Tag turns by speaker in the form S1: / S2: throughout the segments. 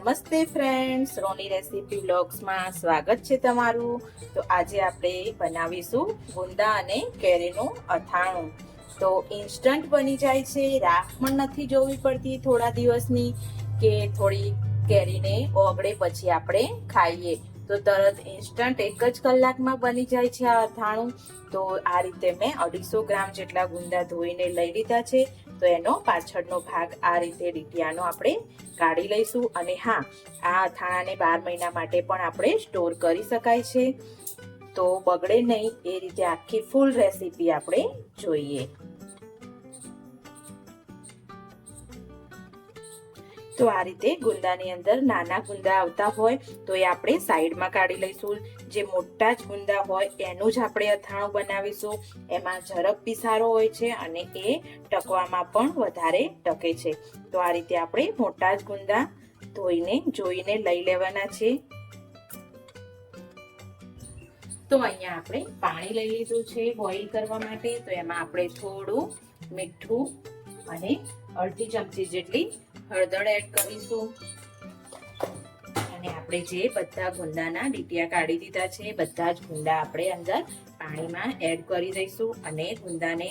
S1: નમસ્તે ફ્રેન્ડ્સ, રોની રેસીપી વ્લોગ્સમાં સ્વાગત છે તમારું। તો આજે આપણે બનાવીશું ગુંદા અને કેરીનું અથાણું। તો ઇન્સ્ટન્ટ બની જાય છે, રાખ પણ નથી જોવી પડતી થોડા દિવસની કે થોડી કેરીને ઓગળે પછી આપણે ખાઈએ તો તરત ઇન્સ્ટન્ટ એક જ કલાકમાં બની જાય છે આ અથાણું। તો આ રીતે મેં 250 ગ્રામ જેટલા ગુંદા ધોઈને લઈ લીધા છે। તો એનો પાછળનો ભાગ આ રીતે ડીટીયાનો આપણે કાઢી લઈશું। અને હા, આ અથાણાને 12 મહિના માટે પણ આપણે સ્ટોર કરી શકાય છે, તો બગડે નહીં એ રીતે આખી ફૂલ રેસીપી આપણે જોઈએ। તો આ રીતે ગુંદાની અંદર નાના ગુંદા આવતા હોય તો એ આપણે સાઈડમાં કાઢી લઈશું। જે મોટા જ ગુંદા હોય એનું જ આપણે અથાણું બનાવીશું। એમાં ઝડપ બી સારો હોય છે અને એ ટકવામાં પણ વધારે ટકે છે। તો આ રીતે આપણે મોટા જ ગુંદા ધોઈને જોઈને લઈ લેવાના છે। તો અહીંયા આપણે પાણી લઈ લીધું છે બોઇલ કરવા માટે। તો એમાં આપણે થોડું મીઠું અને અડધી ચમચી જેટલી હળદર એડ કરીશું। અને આપણે જે બધા ગુંદાના ડીટીયા કાઢી દીધા છે બધા જ ગુંદા આપણે અંદર પાણીમાં એડ કરી દઈશું। અને ગુંદાને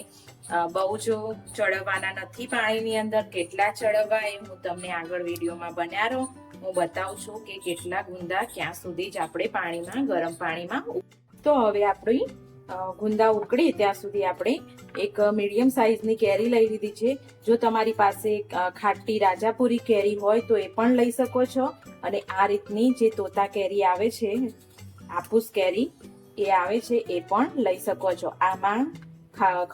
S1: બહુ જ ચડવવાના નથી પાણીની અંદર, કેટલા ચડવવા એ હું તમને આગળ વિડીયોમાં બનાવો હું બતાવું છું કે કેટલા ગુંદા ક્યાં સુધી જ આપણે પાણીમાં ગરમ પાણીમાં। તો હવે આપણી ગુંદા ઉકળે ત્યાં સુધી આપણે એક મીડિયમ સાઈઝની કેરી લઈ લીધી છે। જો તમારી પાસે ખાટી રાજાપુરી કેરી હોય તો એ પણ લઈ શકો છો। અને આ રીતની જે તોતા કેરી આવે છે, હાફૂસ કેરી એ આવે છે, એ પણ લઈ શકો છો। આમાં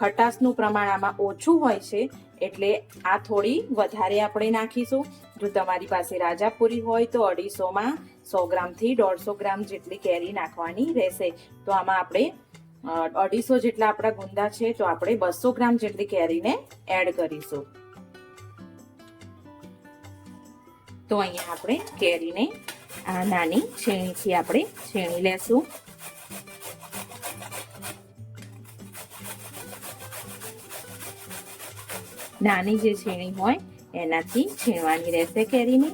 S1: ખટાશનું પ્રમાણ આમાં ઓછું હોય છે એટલે આ થોડી વધારે આપણે નાખીશું। જો તમારી પાસે રાજાપુરી હોય તો 250માં 100 ગ્રામથી 150 ગ્રામ જેટલી કેરી નાખવાની રહેશે। તો આમાં આપણે 250 જેટલા આપણા ગુંદા છે તો આપણે 200 ગ્રામ જેટલી કેરીને એડ કરીશું। તો અહીંયા આપણે કેરીને આ નાની છીણીથી આપણે છીણી લેશું। નાની જે છીણી હોય એનાથી છીણવાની રહેશે કેરીને।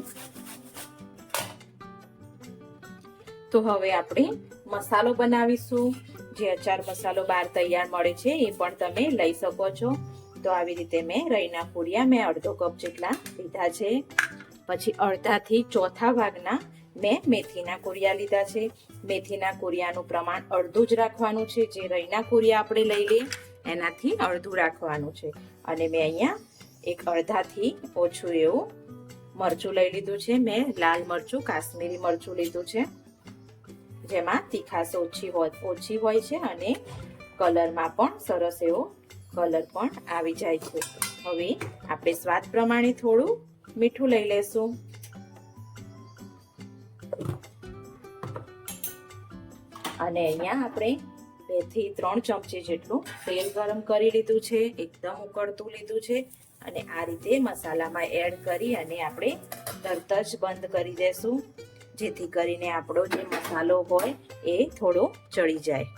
S1: તો હવે આપણે મસાલો બનાવીશું। જે અચાર મસાલો બહાર તૈયાર મળે છે એ પણ તમે લઈ શકો છો। તો આવી રીતે મેં રઈના કુરિયા મેં અડધો કપ જેટલા લીધા છે। પછી અડધાથી ચોથા ભાગના મેં મેથીના કુરિયા લીધા છે। મેથીના કુરિયાનું પ્રમાણ અડધું જ રાખવાનું છે, જે રઈના કુરિયા આપણે લઈ લઈએ એનાથી અડધું રાખવાનું છે। અને મેં અહીંયા એક અડધાથી ઓછું એવું મરચું લઈ લીધું છે। મેં લાલ મરચું કાશ્મીરી મરચું લીધું છે, જેમાં તીખાશ ઓછી હોય છે અને કલરમાં પણ સરસ એવો કલર પણ આવી જાય છે। હવે આપણે સ્વાદ પ્રમાણે થોડું મીઠું લઈ લેશું। અને અહીંયા આપણે 2 થી 3 ચમચી જેટલું તેલ ગરમ કરી લીધું છે, એકદમ ઉકળતું લીધું છે। અને આ રીતે મસાલામાં એડ કરી અને આપણે તરત જ બંધ કરી દેશું, જેથી કરીને આપણો જે મસાલો હોય એ થોડો ચડી જાય।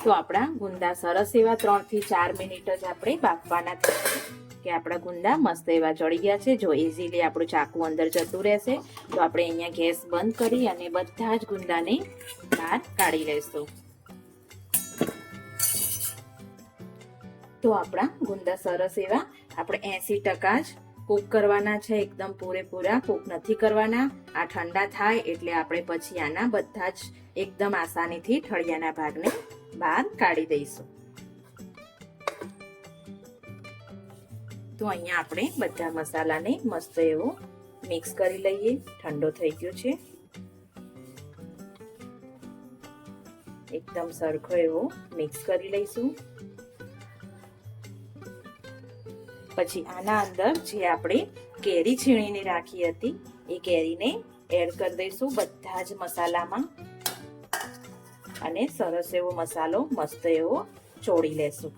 S1: તો આપણા ગુંદા સરસ એવા 3 થી 4 મિનિટ જ આપણે બાફવાના છે કે આપણા ગુંદા મસ્ત એવા ચડી ગયા છે। જો ઇઝીલી આપણું ચાકુ અંદર જતું રહેશે તો આપણે અહીંયા ગેસ બંધ કરી અને બધા જ ગુંદાને બહાર કાઢી લઈશું। તો આપણા ગુંદા સરસ એવા આપણે 80% જ કૂક કરવાના છે, એકદમ પૂરેપૂરા કૂક નથી કરવાના। આ ઠંડા થાય એટલે આપણે પછી આના બધા જ એકદમ આસાનીથી ઠળિયાના ભાગને બહાર કાઢી દઈશું। તો અહીંયા આપણે બધા મસાલાને મસ્ત એવો મિક્સ કરી લઈએ। ઠંડો થઈ ગયો છે, એકદમ સરખો એવો મિક્સ કરી લઈશું। પછી આના અંદર જે આપણે કેરી છીણીને રાખી હતી એ કેરીને એડ કરી દઈશું બધા જ મસાલામાં અને સરસ એવો મસાલો મસ્ત એવો ચોળી લેશું।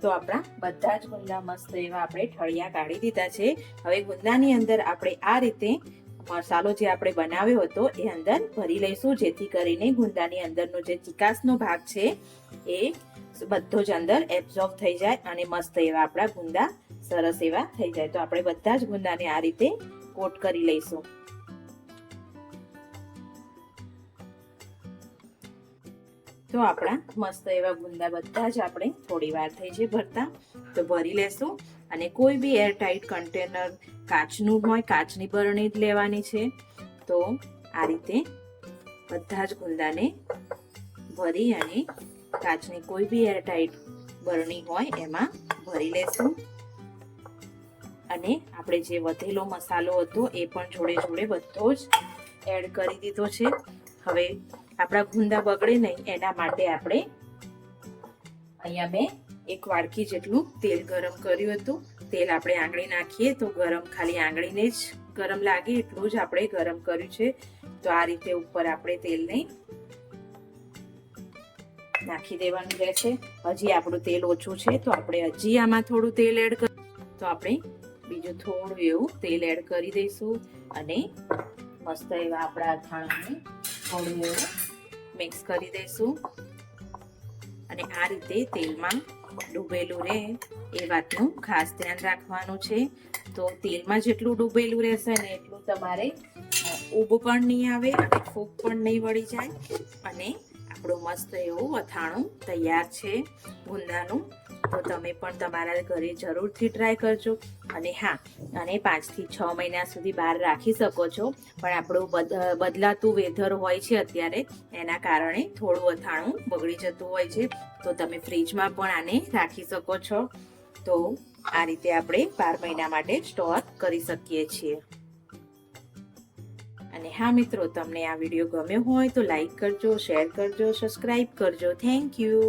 S1: તો આપણા બધા જ ગુંદા મસ્ત એવા આપણે ઠળિયા કાઢી દીધા છે। હવે ગુંદાની અંદર આપણે આ રીતે મસાલો જે આપણે બનાવ્યો હતો એ અંદર ભરી લઈશું, જેથી કરીને ગુંદાની અંદરનો જે ચિકાસનો ભાગ છે એ બધો જ અંદર એબ્ઝોર્બ થઈ જાય અને મસ્ત એવા આપણા ગુંદા સરસ એવા થઈ જાય. તો આપણે બધા જ ગુંદાને આ રીતે કોટ કરી લઈશું. તો આપણા મસ્ત એવા ગુંદા બધા જ આપણે થોડી વાર થઈ છે ભરતા, તો ભરી લેશું. અને કોઈ બી એરટાઇટ કન્ટેનર કાચનું હોય, કાચની બરણી જ લેવાની છે. તો આ રીતે બધા જ ગુંદાને ભરી અને કાચની કોઈ બી એરટાઇટ બરણી હોય એમાં ભરી લેશું. અને આપણે જે વધેલો મસાલો હતો એ પણ જોડે જોડે બધો જ એડ કરી દીધો છે. હવે આપણા ગુંદા બગડે નહીં એના માટે આપણે અહીંયા મેં 1 વાડકી જેટલું તેલ ગરમ કર્યું હતું. તેલ આપણે આંગળી નાખીએ તો ગરમ, ખાલી આંગળીને જ ગરમ લાગે એટલું જ આપણે ગરમ કર્યું છે. તો આ રીતે ઉપર આપણે તેલને નાખી દેવાનું રહેશે. હજી આપણું તેલ ઓછું છે તો આપણે હજી આમાં થોડું તેલ એડ કરીશું. તો આપણે બીજું થોડું એવું તેલ એડ કરી દઈશું અને મસ્ત એવા આપણા અથાણાને થોડું એવું મિક્સ કરી દઈશું. અને આ રીતે તેલમાં ડૂબેલું રહે એ વાતનું ખાસ ધ્યાન રાખવાનું છે. તો તેલમાં જેટલું ડૂબેલું રહેશે ને એટલું તમારે ઊબ પણ નહીં આવે અને ફૂગ પણ નહીં વળી જાય. અને આપણું મસ્ત એવું અથાણું તૈયાર છે ગુંદાનું. તો તમે પણ તમારા ઘરે જરૂરથી ટ્રાય કરજો. અને હા, અને 5 થી 6 મહિના સુધી બહાર રાખી શકો છો. પણ આપણું બદલાતું વેધર હોય છે અત્યારે, એના કારણે થોડું અથાણું બગડી જતું હોય છે. તો તમે ફ્રીજમાં પણ આને રાખી શકો છો. તો આ રીતે આપણે 12 મહિના માટે સ્ટોર કરી શકીએ છીએ. અને હા મિત્રો, તમને આ વિડીયો ગમ્યો હોય તો લાઈક કરજો, શેર કરજો, સબસ્ક્રાઈબ કરજો. Thank you.